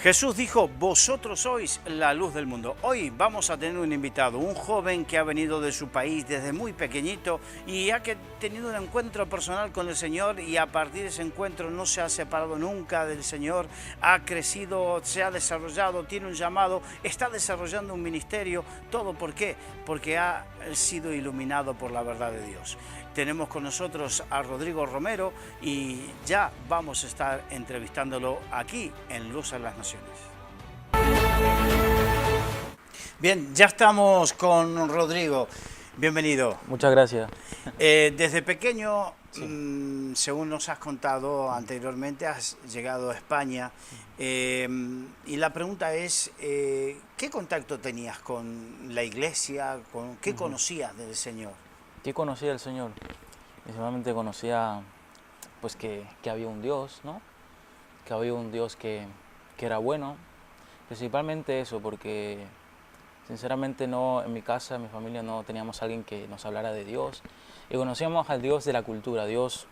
Jesús dijo, vosotros sois la luz del mundo. Hoy vamos a tener un invitado, un joven que ha venido de su país desde muy pequeñito y ha tenido un encuentro personal con el Señor, y a partir de ese encuentro no se ha separado nunca del Señor, ha crecido, se ha desarrollado, tiene un llamado, está desarrollando un ministerio. ¿Todo por qué? Porque ha sido iluminado por la verdad de Dios. Tenemos con nosotros a Rodrigo Romero y ya vamos a estar entrevistándolo aquí en Luz en las Naciones. Bien, ya estamos con Rodrigo. Bienvenido. Muchas gracias. Desde pequeño, Sí. según nos has contado anteriormente, has llegado a España. Y la pregunta es, ¿qué contacto tenías con la iglesia? ¿Qué conocías del Señor? ¿Qué conocía del Señor? Principalmente conocía pues que había un Dios, ¿no? Que había un Dios que era bueno. Principalmente eso, porque sinceramente no, en mi casa, en mi familia no teníamos a alguien que nos hablara de Dios. Y conocíamos al Dios de la cultura, Dios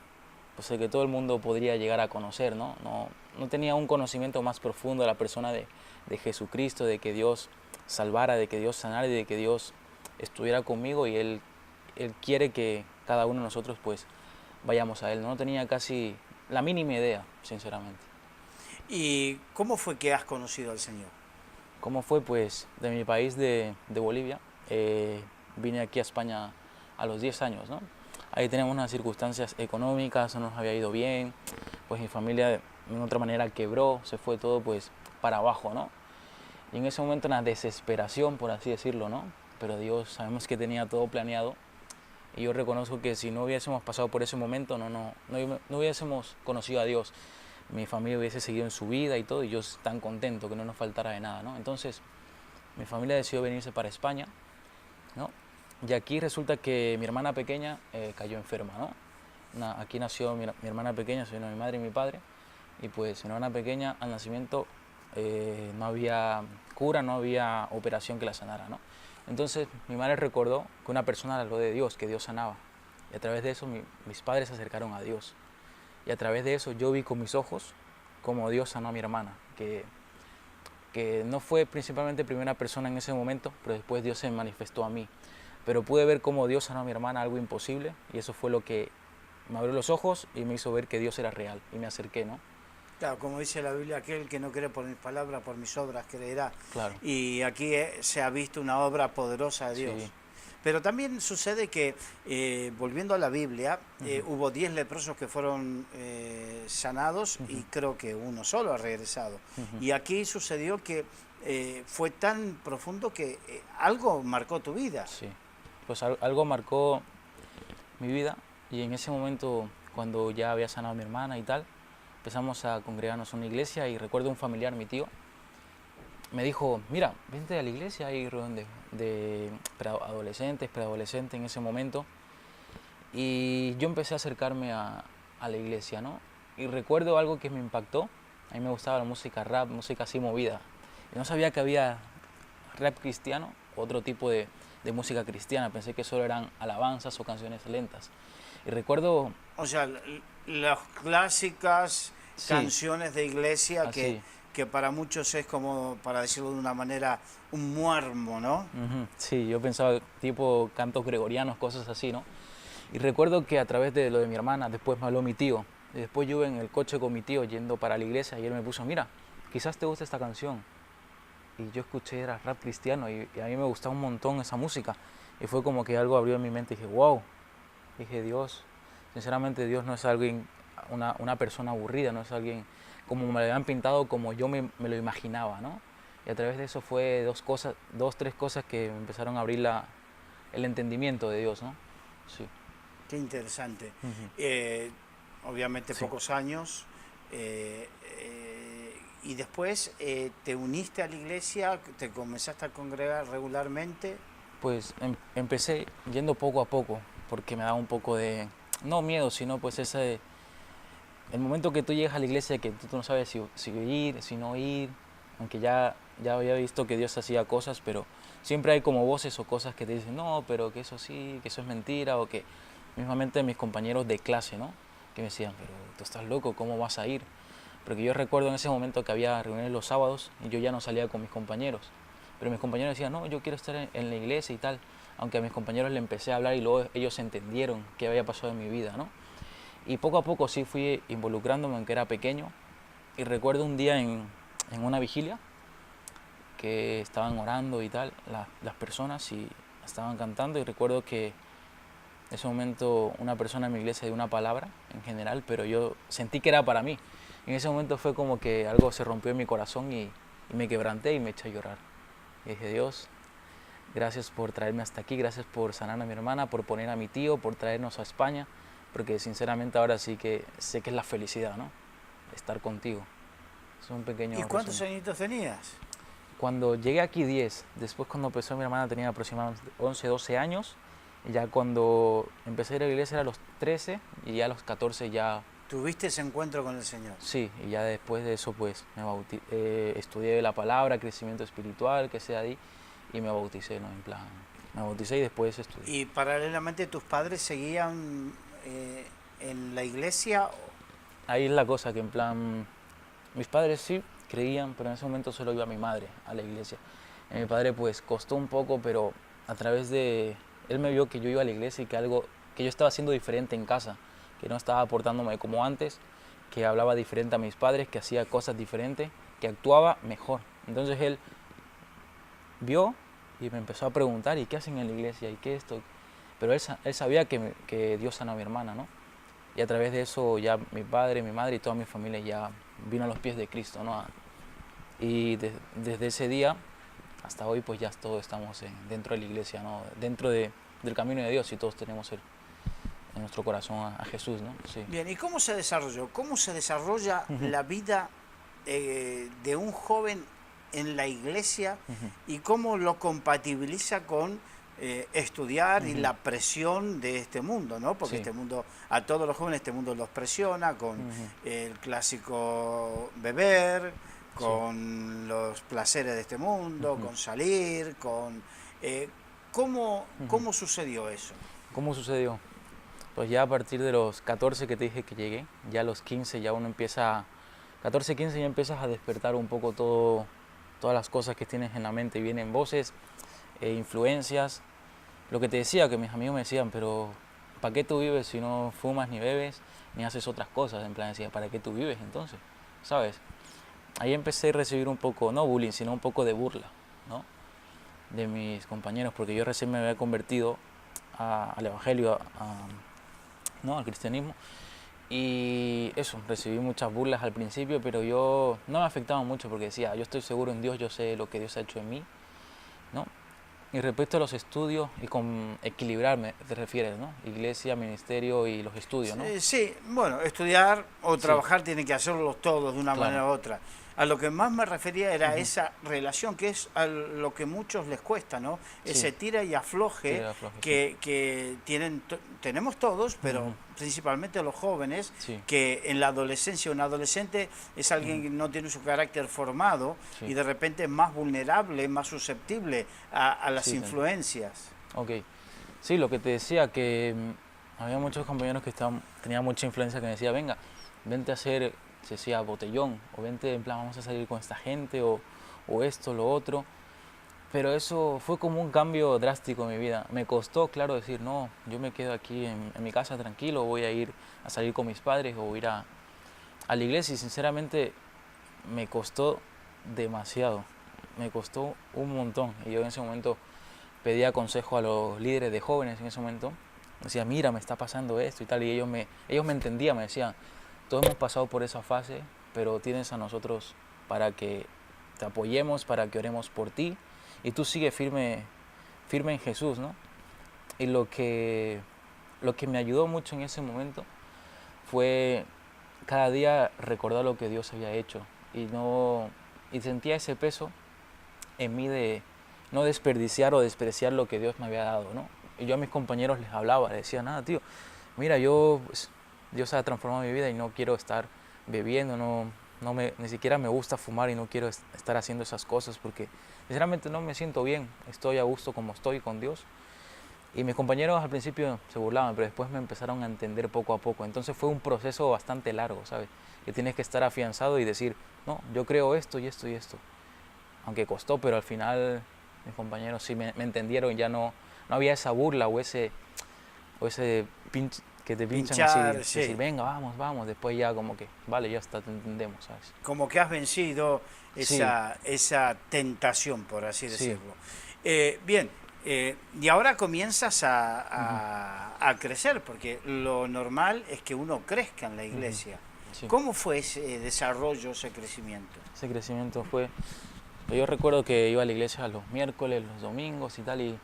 pues el que todo el mundo podría llegar a conocer, ¿no? No tenía un conocimiento más profundo de la persona de Jesucristo, de que Dios salvara, de que Dios sanara y de que Dios estuviera conmigo, y Él quiere que cada uno de nosotros pues vayamos a Él. No tenía casi la mínima idea, sinceramente. ¿Y cómo fue que has conocido al Señor? ¿Cómo fue? Pues de mi país, de Bolivia, vine aquí a España a los 10 años, ¿no? Ahí tenemos unas circunstancias económicas, no nos había ido bien, pues mi familia de otra manera quebró, se fue todo pues para abajo, ¿no? Y en ese momento una desesperación, por así decirlo, ¿no? Pero Dios sabemos que tenía todo planeado, y yo reconozco que si no hubiésemos pasado por ese momento, no hubiésemos conocido a Dios. Mi familia hubiese seguido en su vida y todo, y yo tan contento que no nos faltara de nada, ¿no? Entonces, mi familia decidió venirse para España, ¿no? Y aquí resulta que mi hermana pequeña cayó enferma, ¿no? Aquí nació mi hermana pequeña, soy mi madre y mi padre, y pues mi hermana pequeña al nacimiento no había cura, no había operación que la sanara, ¿no? Entonces mi madre recordó que una persona le habló de Dios, que Dios sanaba, y a través de eso mis padres se acercaron a Dios, y a través de eso yo vi con mis ojos cómo Dios sanó a mi hermana, que no fue principalmente primera persona en ese momento, pero después Dios se manifestó a mí. Pero pude ver cómo Dios sanó a mi hermana, algo imposible, y eso fue lo que me abrió los ojos y me hizo ver que Dios era real, y me acerqué, ¿no? Claro, como dice la Biblia, aquel que no cree por mis palabras, por mis obras creerá. Claro. Y aquí se ha visto una obra poderosa de Dios. Sí. Pero también sucede que, volviendo a la Biblia, hubo 10 leprosos que fueron sanados, y creo que uno solo ha regresado. Y aquí sucedió que fue tan profundo que algo marcó tu vida. Sí, pues algo marcó mi vida, y en ese momento, cuando ya había sanado a mi hermana y tal, empezamos a congregarnos en una iglesia, y recuerdo un familiar, mi tío, me dijo, mira, vente a la iglesia, hay reunión de preadolescentes en ese momento, y yo empecé a acercarme a la iglesia, ¿no? Y recuerdo algo que me impactó. A mí me gustaba la música rap, música así movida, y no sabía que había rap cristiano, otro tipo de música cristiana. Pensé que solo eran alabanzas o canciones lentas. Y recuerdo... O sea, las clásicas Sí, canciones de iglesia así. que para muchos es como, para decirlo de una manera, un muermo, ¿no? Sí, yo pensaba tipo cantos gregorianos, cosas así, ¿no? Y recuerdo que a través de lo de mi hermana, después me habló mi tío. Y después yo en el coche con mi tío yendo para la iglesia, y él me puso, mira, quizás te guste esta canción. Y yo escuché, era rap cristiano, y a mí me gustaba un montón esa música. Y fue como que algo abrió en mi mente, y dije, wow. Dije, Dios, sinceramente Dios no es alguien, una persona aburrida, no es alguien como me lo habían pintado, como yo me lo imaginaba, ¿no? Y a través de eso fue tres cosas que me empezaron a abrir el entendimiento de Dios, ¿no? Sí. Qué interesante. Ujú. Obviamente Sí. pocos años. Y después te uniste a la iglesia, te comenzaste a congregar regularmente. Pues empecé yendo poco a poco, porque me daba un poco de, no miedo, sino pues el momento que tú llegas a la iglesia, que tú no sabes si ir, si no ir, aunque ya había visto que Dios hacía cosas, pero siempre hay como voces o cosas que te dicen, no, pero que eso sí, que eso es mentira, o que mismamente mis compañeros de clase, ¿no? Que me decían, pero tú estás loco, ¿cómo vas a ir? Porque yo recuerdo en ese momento que había reuniones los sábados y yo ya no salía con mis compañeros. Pero mis compañeros decían, no, yo quiero estar en la iglesia y tal. Aunque a mis compañeros le empecé a hablar y luego ellos entendieron qué había pasado en mi vida, ¿no? Y poco a poco sí fui involucrándome, aunque era pequeño. Y recuerdo un día en una vigilia que estaban orando y tal, las personas, y estaban cantando. Y recuerdo que en ese momento una persona en mi iglesia dio una palabra en general, pero yo sentí que era para mí. En ese momento fue como que algo se rompió en mi corazón y me quebranté y me eché a llorar. Y dije, Dios, gracias por traerme hasta aquí, gracias por sanar a mi hermana, por poner a mi tío, por traernos a España, porque sinceramente ahora sí que sé que es la felicidad, ¿no? Estar contigo. Es un pequeño ¿Y cuántos resumen. añitos tenías? Cuando llegué aquí 10, después cuando empezó mi hermana tenía aproximadamente 11, 12 años, y ya cuando empecé a ir a la iglesia era a los 13 y ya a los 14 ya, ¿Tuviste ese encuentro con el Señor? sí, y ya después de eso pues estudié la palabra, crecimiento espiritual, que sea ahí, y me bauticé, ¿no? En plan, me bauticé y después estudié. ¿Y paralelamente tus padres seguían en la iglesia? Ahí es la cosa, que en plan, mis padres sí creían, pero en ese momento solo iba mi madre a la iglesia. Y mi padre pues costó un poco, pero a través de, él me vio que yo iba a la iglesia y que yo estaba haciendo diferente en casa, que no estaba aportándome como antes, que hablaba diferente a mis padres, que hacía cosas diferentes, que actuaba mejor. Entonces él vio y me empezó a preguntar, ¿y qué hacen en la iglesia? ¿Y qué esto? Pero él sabía que Dios sanó a mi hermana, ¿no? Y a través de eso ya mi padre, mi madre y toda mi familia ya vino a los pies de Cristo, ¿no? Y desde ese día hasta hoy pues ya todos estamos dentro de la iglesia, ¿no? Dentro del camino de Dios, y todos tenemos en nuestro corazón a Jesús, ¿no? Sí. Bien, ¿y cómo se desarrolló? ¿Cómo se desarrolla la vida de un joven en la iglesia y cómo lo compatibiliza con estudiar y la presión de este mundo, ¿no? Porque Sí. este mundo, a todos los jóvenes este mundo los presiona con el clásico beber, Sí. con los placeres de este mundo, con salir, con... ¿cómo sucedió eso? ¿Cómo sucedió? Pues ya a partir de los 14 que te dije que llegué, ya a los 15 ya uno empieza, 14, 15 ya empiezas a despertar un poco todas las cosas que tienes en la mente, vienen voces, influencias. Lo que te decía, que mis amigos me decían, pero ¿para qué tú vives si no fumas ni bebes ni haces otras cosas? En plan decía, ¿para qué tú vives entonces? ¿Sabes? Ahí empecé a recibir un poco, no bullying, sino un poco de burla, ¿no? De mis compañeros, porque yo recién me había convertido al evangelio, ¿no? Al cristianismo. Y eso, recibí muchas burlas al principio, pero yo no me afectaba mucho porque decía, yo estoy seguro en Dios, yo sé lo que Dios ha hecho en mí, ¿no? Y respecto a los estudios, y con equilibrarme, te refieres, ¿no? Iglesia, ministerio y los estudios, ¿no? Sí, bueno, estudiar o Sí, trabajar tienen que hacerlo todos de una claro. manera u otra. A lo que más me refería era esa relación que es a lo que muchos les cuesta, ¿no? Sí, Ese tira y afloje tira y afloje, sí. que tenemos todos, pero Ujú, principalmente los jóvenes, sí, que en la adolescencia un adolescente es alguien que no tiene su carácter formado y sí, de repente es más vulnerable, más susceptible a las sí, influencias. ok. Sí, lo que te decía, que había muchos compañeros que tenían mucha influencia, que me decía, venga, vente a hacer, se decía, botellón, o vente, en plan, vamos a salir con esta gente, o esto, lo otro. Pero eso fue como un cambio drástico en mi vida. Me costó, claro, decir, no, yo me quedo aquí en mi casa tranquilo, voy a ir a salir con mis padres o ir a la iglesia. Y sinceramente me costó demasiado, me costó un montón. Y yo en ese momento pedía consejo a los líderes de jóvenes en ese momento. Decía, mira, me está pasando esto y tal. Y ellos me entendían, me decían, todos hemos pasado por esa fase, pero tienes a nosotros para que te apoyemos, para que oremos por ti. Y tú sigue firme en Jesús, ¿no? Y lo que me ayudó mucho en ese momento fue cada día recordar lo que Dios había hecho. Y sentía ese peso en mí de no desperdiciar o despreciar lo que Dios me había dado, ¿no? Y yo a mis compañeros les hablaba, les decía, nada, tío, mira, pues, Dios ha transformado mi vida y no quiero estar bebiendo, ni siquiera me gusta fumar y no quiero estar haciendo esas cosas porque sinceramente no me siento bien, estoy a gusto como estoy con Dios. Y mis compañeros al principio se burlaban, pero después me empezaron a entender poco a poco. Entonces fue un proceso bastante largo, ¿sabes? Que tienes que estar afianzado y decir, no, yo creo esto y esto y esto. Aunque costó, pero al final mis compañeros sí me entendieron, ya no había esa burla o ese pinch, que te pinchan así, Pinchar, decir, sí. venga, vamos, vamos. Después ya como que, vale, ya está, te entendemos, ¿sabes? Como que has vencido Sí, esa tentación, por así sí. decirlo. Bien, y ahora comienzas Ujú, a crecer, porque lo normal es que uno crezca en la ujú, iglesia. sí. ¿Cómo fue ese desarrollo, ese crecimiento? Ese crecimiento fue... Yo recuerdo que iba a la iglesia los miércoles, los domingos y tal, y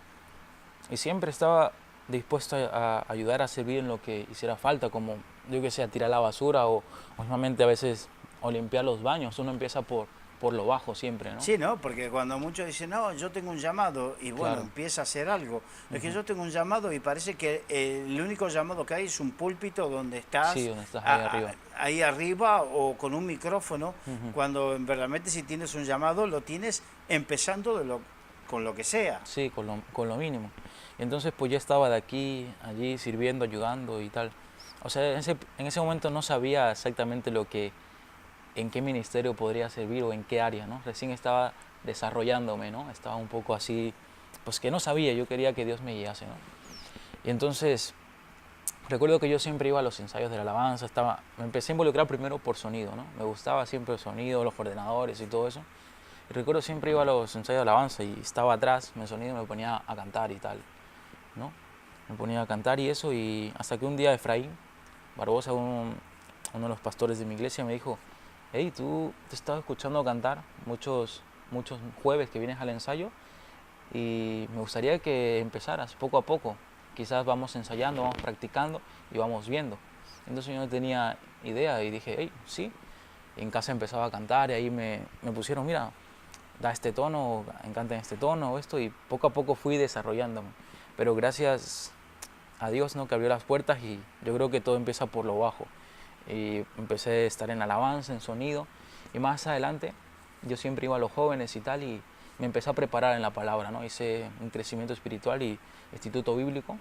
siempre estaba dispuesto a ayudar a servir en lo que hiciera falta, como yo que sé, a tirar la basura o normalmente a veces o limpiar los baños. Uno empieza por lo bajo siempre, ¿no? Sí, ¿no? Porque cuando muchos dicen, no, yo tengo un llamado, y bueno, Claro. empieza a hacer algo. Es que Ujú. yo tengo un llamado y parece que el único llamado que hay es un púlpito donde Sí, estás donde estás ahí arriba. ahí arriba o con un micrófono, Ujú. cuando verdaderamente si tienes un llamado lo tienes empezando con lo que sea. Sí, con lo mínimo. Y entonces pues yo estaba de aquí, allí, sirviendo, ayudando y tal. O sea, en ese momento no sabía exactamente en qué ministerio podría servir o en qué área, ¿no? Recién estaba desarrollándome, ¿no? Estaba un poco así, pues que no sabía, yo quería que Dios me guiase, ¿no? Y entonces recuerdo que yo siempre iba a los ensayos de la alabanza, me empecé a involucrar primero por sonido, ¿no? Me gustaba siempre el sonido, los ordenadores y todo eso. Y recuerdo siempre iba a los ensayos de alabanza y estaba atrás, me sonido y me ponía a cantar y tal, ¿no? Me ponía a cantar y eso, y hasta que un día Efraín Barbosa, uno de los pastores de mi iglesia, me dijo, hey, tú te estaba escuchando cantar muchos jueves que vienes al ensayo y me gustaría que empezaras poco a poco. Quizás vamos ensayando, vamos practicando y vamos viendo. Entonces yo no tenía idea y dije, hey, sí. Y en casa empezaba a cantar y ahí me pusieron, mira, da este tono, encanta en este tono o esto, y poco a poco fui desarrollándome. Pero gracias a Dios, ¿no?, que abrió las puertas, y yo creo que todo empieza por lo bajo. Y empecé a estar en alabanza, en sonido, y más adelante yo siempre iba a los jóvenes y tal, y me empecé a preparar en la palabra, ¿no? Hice un crecimiento espiritual y instituto bíblico,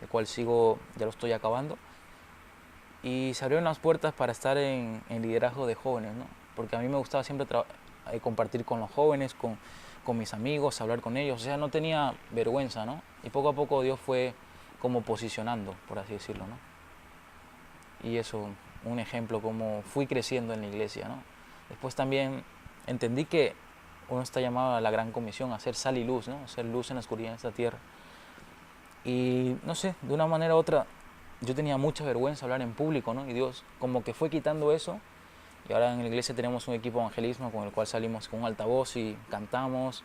el cual sigo, ya lo estoy acabando, y se abrieron las puertas para estar en liderazgo de jóvenes, ¿no? Porque a mí me gustaba siempre compartir con los jóvenes, con mis amigos, hablar con ellos, o sea, no tenía vergüenza, ¿no? Y poco a poco Dios fue como posicionando, por así decirlo, ¿no? Y eso, un ejemplo, como fui creciendo en la iglesia, ¿no? Después también entendí que uno está llamado a la gran comisión, a ser sal y luz, ¿no? A ser luz en la oscuridad de esta tierra. Y no sé, de una manera u otra, yo tenía mucha vergüenza hablar en público, ¿no? Y Dios como que fue quitando eso. Y ahora en la iglesia tenemos un equipo de evangelismo con el cual salimos con un altavoz y cantamos,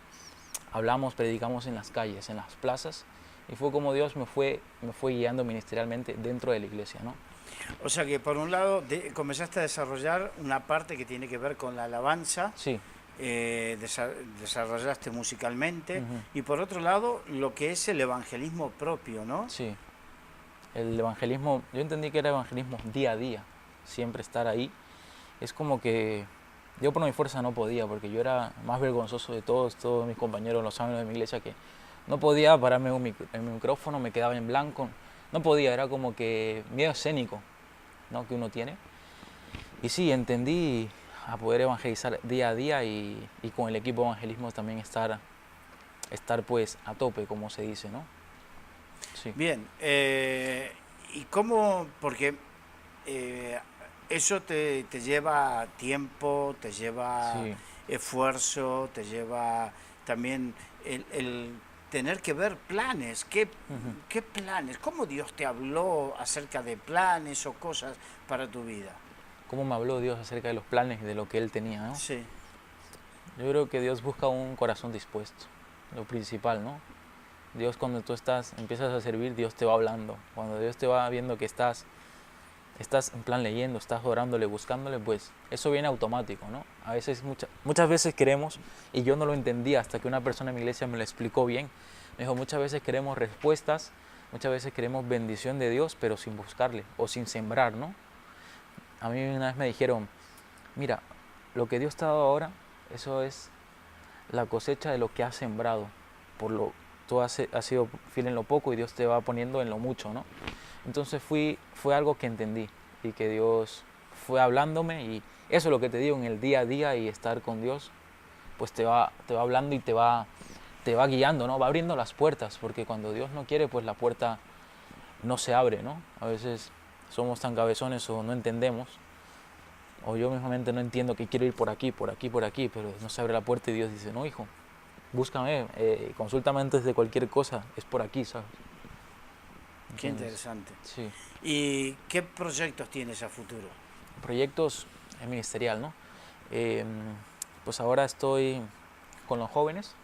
hablamos, predicamos en las calles, en las plazas. Y fue como Dios me fue guiando ministerialmente dentro de la iglesia, ¿no? O sea que por un lado comenzaste a desarrollar una parte que tiene que ver con la alabanza, Sí. desarrollaste musicalmente, Ujú. y por otro lado lo que es el evangelismo propio, ¿no? Sí, el evangelismo, yo entendí que era evangelismo día a día, siempre estar ahí. Es como que yo por mi fuerza no podía, porque yo era más vergonzoso de todos mis compañeros, los amigos de mi iglesia, que no podía pararme en un micrófono, me quedaba en blanco, no podía, era como que miedo escénico, ¿no?, que uno tiene. Y sí, entendí a poder evangelizar día a día y con el equipo de evangelismo también estar pues a tope, como se dice, ¿no? Sí, Bien, ¿y cómo? Porque eh, eso te lleva tiempo, te lleva sí. esfuerzo, te lleva también el tener que ver planes. Ujú. ¿Qué planes? ¿Cómo Dios te habló acerca de planes o cosas para tu vida? Cómo me habló Dios acerca de los planes y de lo que Él tenía, ¿no? Sí. Yo creo que Dios busca un corazón dispuesto, lo principal, ¿no? Dios, cuando tú empiezas a servir, Dios te va hablando. Cuando Dios te va viendo que estás en plan leyendo, estás orándole, buscándole, pues eso viene automático, ¿no? A veces, muchas veces queremos, y yo no lo entendía hasta que una persona en mi iglesia me lo explicó bien. Me dijo, muchas veces queremos respuestas, muchas veces queremos bendición de Dios, pero sin buscarle o sin sembrar, ¿no? A mí una vez me dijeron, mira, lo que Dios te ha dado ahora, eso es la cosecha de lo que has sembrado, por lo, tú has sido fiel en lo poco y Dios te va poniendo en lo mucho, ¿no? Entonces fue algo que entendí y que Dios fue hablándome, y eso es lo que te digo, en el día a día y estar con Dios, pues te va hablando y te va guiando, ¿no? Va abriendo las puertas, porque cuando Dios no quiere, pues la puerta no se abre, ¿no? A veces somos tan cabezones o no entendemos, o yo mismamente no entiendo que quiero ir por aquí, por aquí, por aquí, pero no se abre la puerta y Dios dice, no, hijo, búscame, consúltame antes de cualquier cosa, es por aquí, ¿sabes? Qué ¿Entiendes? interesante. Sí. ¿Y qué proyectos tienes a futuro? Proyectos ministerial, ¿no? Eh, pues ahora estoy con los jóvenes,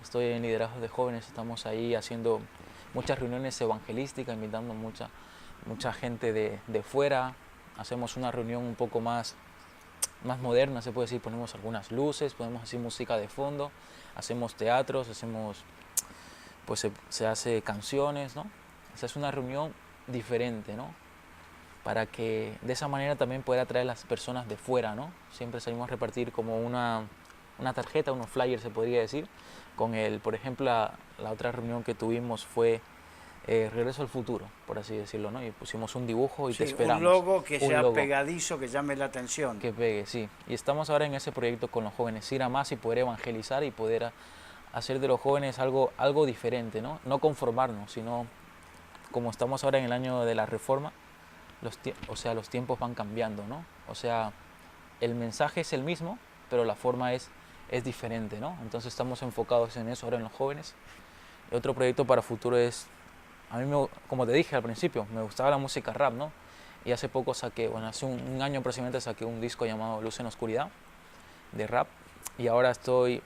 estoy en liderazgo de jóvenes, estamos ahí haciendo muchas reuniones evangelísticas, invitando mucha gente de fuera, hacemos una reunión un poco más moderna, se puede decir, ponemos algunas luces, ponemos así música de fondo, hacemos teatros, pues se hace canciones, ¿no? O sea, es una reunión diferente, ¿no? Para que de esa manera también pueda atraer a las personas de fuera, ¿no? Siempre salimos a repartir como una tarjeta, unos flyers se podría decir, por ejemplo, la otra reunión que tuvimos fue Regreso al Futuro, por así decirlo, ¿no? Y pusimos un dibujo y te Sí, esperamos. un logo que Un sea logo pegadizo, que llame la atención. que pegue, sí. Y estamos ahora en ese proyecto con los jóvenes, ir a más y poder evangelizar y poder hacer de los jóvenes algo diferente, ¿no? No conformarnos, sino como estamos ahora en el año de la reforma, los tiempos van cambiando, ¿no? O sea, el mensaje es el mismo, pero la forma es diferente, ¿no? Entonces estamos enfocados en eso ahora en los jóvenes. Y otro proyecto para futuro es, como te dije al principio, me gustaba la música rap, ¿no? Y hace poco hace un año aproximadamente saqué un disco llamado Luz en la Oscuridad, de rap, y ahora estoy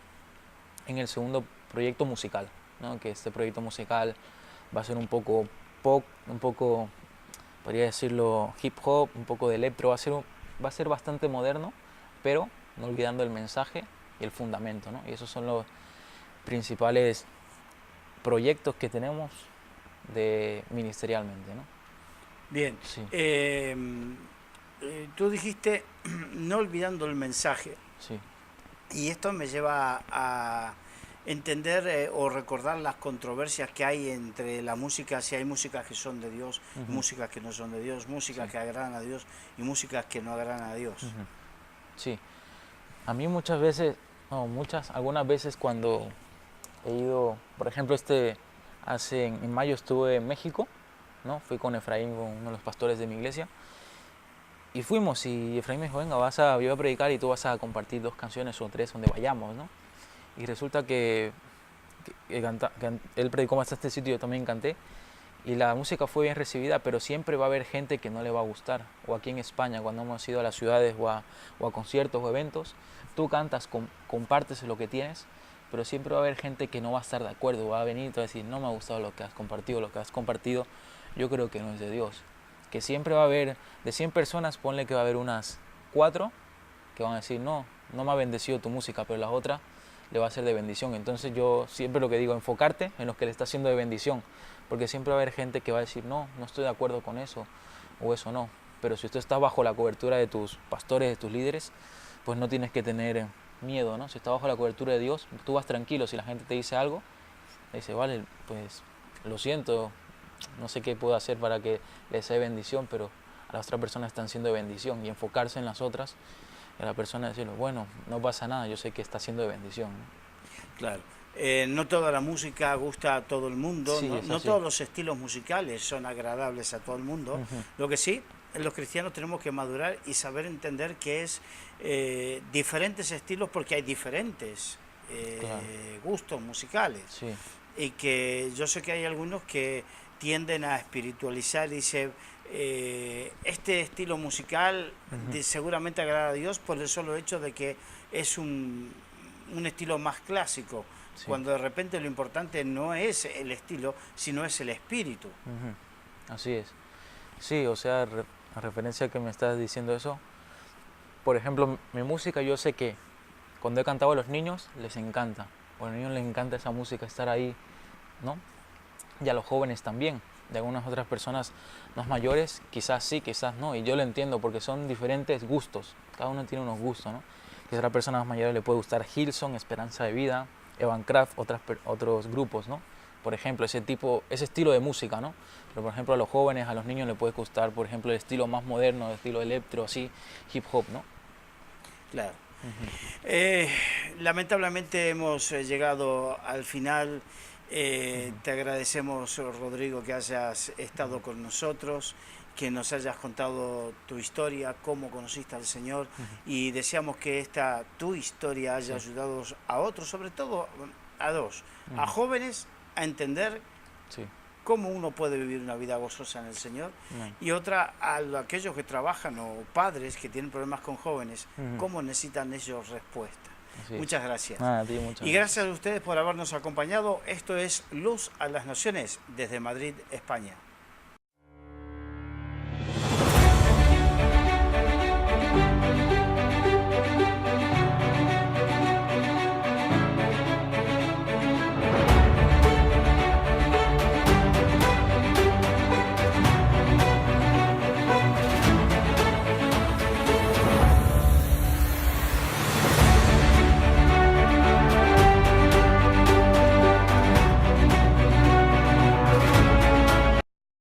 en el segundo proyecto musical, ¿no? Que este proyecto musical va a ser un poco pop, un poco, podría decirlo, hip hop, un poco de electro, va a ser bastante moderno, pero no olvidando el mensaje y el fundamento, ¿no? Y esos son los principales proyectos que tenemos ministerialmente, ¿no? Bien, Sí, tú dijiste no olvidando el mensaje, sí, y esto me lleva a entender o recordar las controversias que hay entre la música, si hay músicas que son de Dios, músicas que no son de Dios, músicas sí. que agradan a Dios y músicas que no agradan a Dios. Sí. A mí algunas veces cuando he ido, por ejemplo, en mayo estuve en México, ¿no? Fui con Efraín, con uno de los pastores de mi iglesia, y fuimos, y Efraín me dijo, venga, yo voy a predicar y tú vas a compartir 2 canciones o 3 donde vayamos, ¿no? Y resulta que él predicó hasta este sitio, yo también canté, y la música fue bien recibida, pero siempre va a haber gente que no le va a gustar. O aquí en España, cuando hemos ido a las ciudades o a conciertos o eventos, tú cantas, compartes lo que tienes, pero siempre va a haber gente que no va a estar de acuerdo, va a venir y te va a decir, no me ha gustado lo que has compartido, yo creo que no es de Dios. Que siempre va a haber, de 100 personas, ponle que va a haber unas 4 que van a decir, no me ha bendecido tu música, pero las otras le va a ser de bendición. Entonces yo siempre lo que digo, enfocarte en lo que le está haciendo de bendición, porque siempre va a haber gente que va a decir, no estoy de acuerdo con eso, o eso no. Pero si usted está bajo la cobertura de tus pastores, de tus líderes, pues no tienes que tener miedo, ¿no? Si está bajo la cobertura de Dios, tú vas tranquilo. Si la gente te dice algo, te dice, vale, pues lo siento, no sé qué puedo hacer para que les sea bendición, pero a las otras personas están siendo de bendición, y enfocarse en las otras, y a la persona decirle, bueno, no pasa nada, yo sé que está siendo de bendición, ¿no? Claro. No toda la música gusta a todo el mundo, Sí, no todos los estilos musicales son agradables a todo el mundo. Lo que sí, los cristianos tenemos que madurar y saber entender que es diferentes estilos, porque hay diferentes Claro. gustos musicales. Sí, Y que yo sé que hay algunos que tienden a espiritualizar y dice, este estilo musical seguramente agrada a Dios por el solo hecho de que es un estilo más clásico, sí. cuando de repente lo importante no es el estilo, sino es el espíritu. Así es. Sí, o sea, a referencia a que me estás diciendo eso, por ejemplo, mi música, yo sé que cuando he cantado a los niños les encanta, o a los niños les encanta esa música, estar ahí, ¿no? Y a los jóvenes también. De algunas otras personas más mayores, quizás sí, quizás no, y yo lo entiendo porque son diferentes gustos, cada uno tiene unos gustos, ¿no? Quizás a las personas más mayores le puede gustar Hillsong, Esperanza de Vida, Evan Craft, otros grupos, ¿no? por ejemplo, ese estilo de música, ¿no? Pero, por ejemplo, a los jóvenes, a los niños les puede gustar, por ejemplo, el estilo más moderno, el estilo electro, así, hip hop, ¿no? Claro. Lamentablemente hemos llegado al final. Te agradecemos, Rodrigo, que hayas estado con nosotros, que nos hayas contado tu historia, cómo conociste al Señor, y deseamos que tu historia haya ayudado a otros, sobre todo a dos, a jóvenes a entender cómo uno puede vivir una vida gozosa en el Señor, y otra a aquellos que trabajan o padres que tienen problemas con jóvenes, cómo necesitan ellos respuesta. Muchas gracias. Y gracias a ustedes por habernos acompañado. Esto es Luz a las Naciones desde Madrid, España.